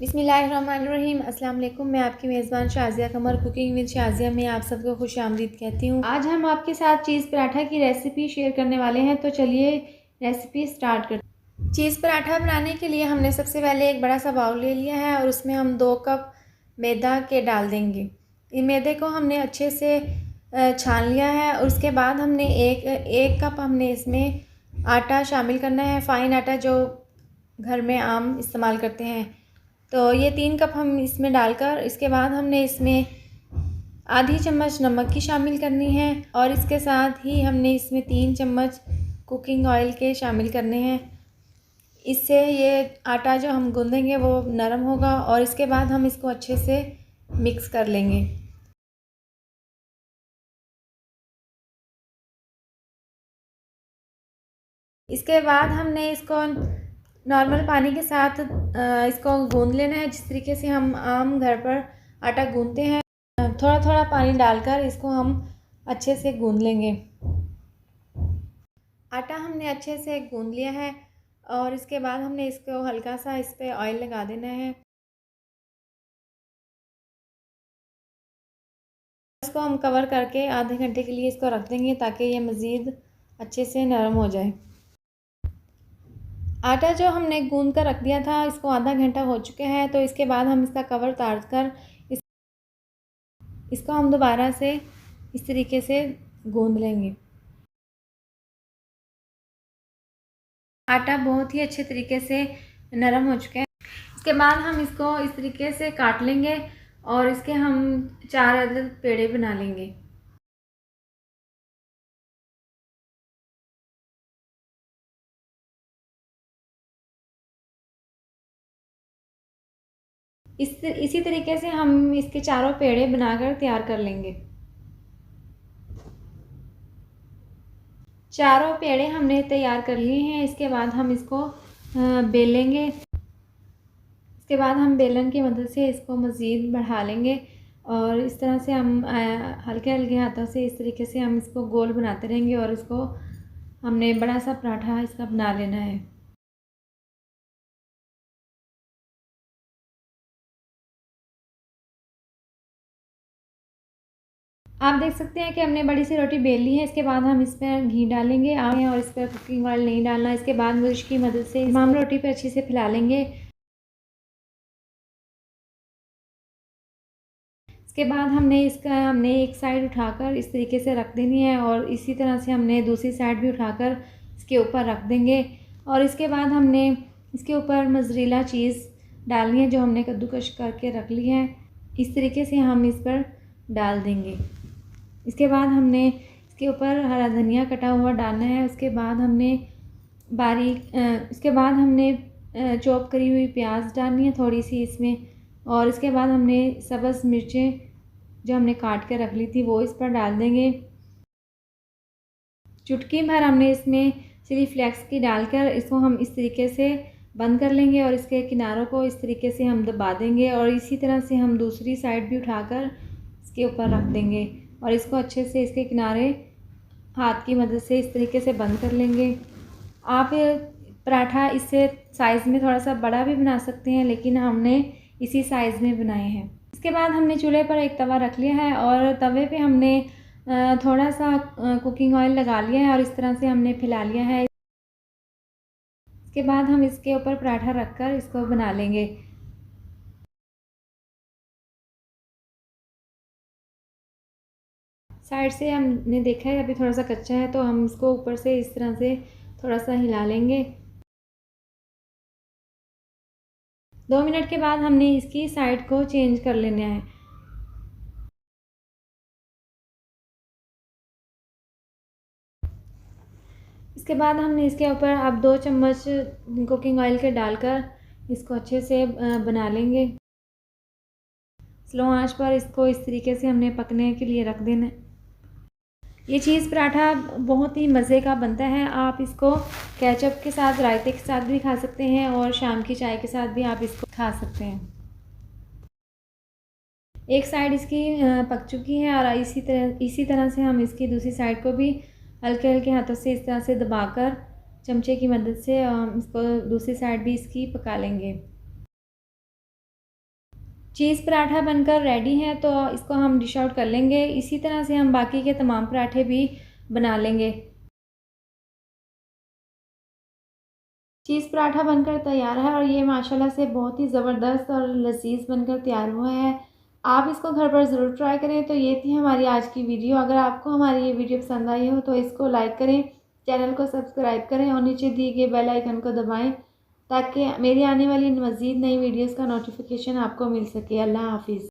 बिस्मिल्लाहिर्रहमानिर्रहीम। अस्सलाम वालेकुम। मैं आपकी मेज़बान शाज़िया कमर कुकिंग विद शाज़िया में आप सबको खुश आमदीद कहती हूँ। आज हम आपके साथ चीज़ पराठा की रेसिपी शेयर करने वाले हैं, तो चलिए रेसिपी स्टार्ट करते हैं। चीज़ पराठा बनाने के लिए हमने सबसे पहले एक बड़ा सा बाउल ले लिया है और उसमें हम 2 कप मैदा के डाल देंगे। ये मैदे को हमने अच्छे से छान लिया है और उसके बाद हमने एक कप हमने इसमें आटा शामिल करना है, फ़ाइन आटा जो घर में आम इस्तेमाल करते हैं। तो ये 3 कप हम इसमें डालकर इसके बाद हमने इसमें आधी चम्मच नमक की शामिल करनी है और इसके साथ ही हमने इसमें 3 चम्मच कुकिंग ऑयल के शामिल करने हैं। इससे ये आटा जो हम गूँधेंगे वो नरम होगा और इसके बाद हम इसको अच्छे से मिक्स कर लेंगे। इसके बाद हमने इसको नॉर्मल पानी के साथ इसको गूँध लेना है, जिस तरीके से हम आम घर पर आटा गूँधते हैं। थोड़ा थोड़ा पानी डालकर इसको हम अच्छे से गूँध लेंगे। आटा हमने अच्छे से गूँध लिया है और इसके बाद हमने इसको हल्का सा इस पे ऑयल लगा देना है। इसको हम कवर करके आधे घंटे के लिए इसको रख देंगे ताकि ये मज़ीद अच्छे से नरम हो जाए। आटा जो हमने गूँध कर रख दिया था, इसको आधा घंटा हो चुका है, तो इसके बाद हम इसका कवर उतार कर इसको हम दोबारा से इस तरीके से गूँध लेंगे। आटा बहुत ही अच्छे तरीके से नरम हो चुका है। इसके बाद हम इसको इस तरीके से काट लेंगे और इसके हम 4 अदद पेड़े बना लेंगे। इसी तरीके से हम इसके चारों पेड़े बनाकर तैयार कर लेंगे। चारों पेड़े हमने तैयार कर लिए हैं। इसके बाद हम इसको बेलेंगे। इसके बाद हम बेलन की मदद से इसको मज़ीद बढ़ा लेंगे और इस तरह से हम हल्के हल्के हाथों से इस तरीके से हम इसको गोल बनाते रहेंगे और इसको हमने बड़ा सा पराठा इसका बना लेना है। आप देख सकते हैं कि हमने बड़ी सी रोटी बेल ली है। इसके बाद हम इस पर घी डालेंगे और इस पर कुकिंग ऑयल नहीं डालना। इसके बाद ब्रश की मदद से तमाम रोटी पर अच्छे से फैला लेंगे। इसके बाद हमने एक साइड उठाकर इस तरीके से रख देनी है और इसी तरह से हमने दूसरी साइड भी उठाकर इसके ऊपर रख देंगे और इसके बाद हमने इसके ऊपर मोज़रेला चीज़ डालनी है जो हमने कद्दूकश करके रख ली है। इस तरीके से हम इस पर डाल देंगे। इसके बाद हमने इसके ऊपर हरा धनिया कटा हुआ डालना है। उसके बाद हमने चॉप करी हुई प्याज डालनी है थोड़ी सी इसमें और इसके बाद हमने सब्ज़ मिर्चें जो हमने काट के रख ली थी वो इस पर डाल देंगे। चुटकी भर हमने इसमें चिली फ्लेक्स की डालकर इसको हम इस तरीके से बंद कर लेंगे और इसके किनारों को इस तरीके से हम दबा देंगे और इसी तरह से हम दूसरी साइड भी उठाकर इसके ऊपर रख देंगे और इसको अच्छे से इसके किनारे हाथ की मदद से इस तरीके से बंद कर लेंगे। आप पराठा इससे साइज़ में थोड़ा सा बड़ा भी बना सकते हैं, लेकिन हमने इसी साइज़ में बनाए हैं। इसके बाद हमने चूल्हे पर एक तवा रख लिया है और तवे पे हमने थोड़ा सा कुकिंग ऑयल लगा लिया है और इस तरह से हमने फैला लिया है। इसके बाद हम इसके ऊपर पराठा रखकर इसको बना लेंगे। साइड से हमने देखा है अभी थोड़ा सा कच्चा है, तो हम इसको ऊपर से इस तरह से थोड़ा सा हिला लेंगे। 2 मिनट के बाद हमने इसकी साइड को चेंज कर लेना है। इसके बाद हमने इसके ऊपर अब 2 चम्मच कुकिंग ऑयल के डालकर इसको अच्छे से बना लेंगे। स्लो आंच पर इसको इस तरीके से हमने पकने के लिए रख देना है। ये चीज़ पराठा बहुत ही मज़े का बनता है। आप इसको केचप के साथ, रायते के साथ भी खा सकते हैं और शाम की चाय के साथ भी आप इसको खा सकते हैं। एक साइड इसकी पक चुकी है और इसी तरह से हम इसकी दूसरी साइड को भी हल्के हल्के हाथों से इस तरह से दबाकर चमचे की मदद से इसको दूसरी साइड भी इसकी पका लेंगे। चीज़ पराठा बनकर रेडी है, तो इसको हम डिश आउट कर लेंगे। इसी तरह से हम बाकी के तमाम पराठे भी बना लेंगे। चीज़ पराठा बनकर तैयार है और ये माशाल्लाह से बहुत ही ज़बरदस्त और लज़ीज़ बनकर तैयार हुआ है। आप इसको घर पर ज़रूर ट्राई करें। तो ये थी हमारी आज की वीडियो। अगर आपको हमारी ये वीडियो पसंद आई हो तो इसको लाइक करें, चैनल को सब्सक्राइब करें और नीचे दिए गए बेल आइकन को दबाएँ ताकि मेरी आने वाली मज़ीद नई वीडियोज़ का नोटिफिकेशन आपको मिल सके। अल्लाह हाफ़िज़।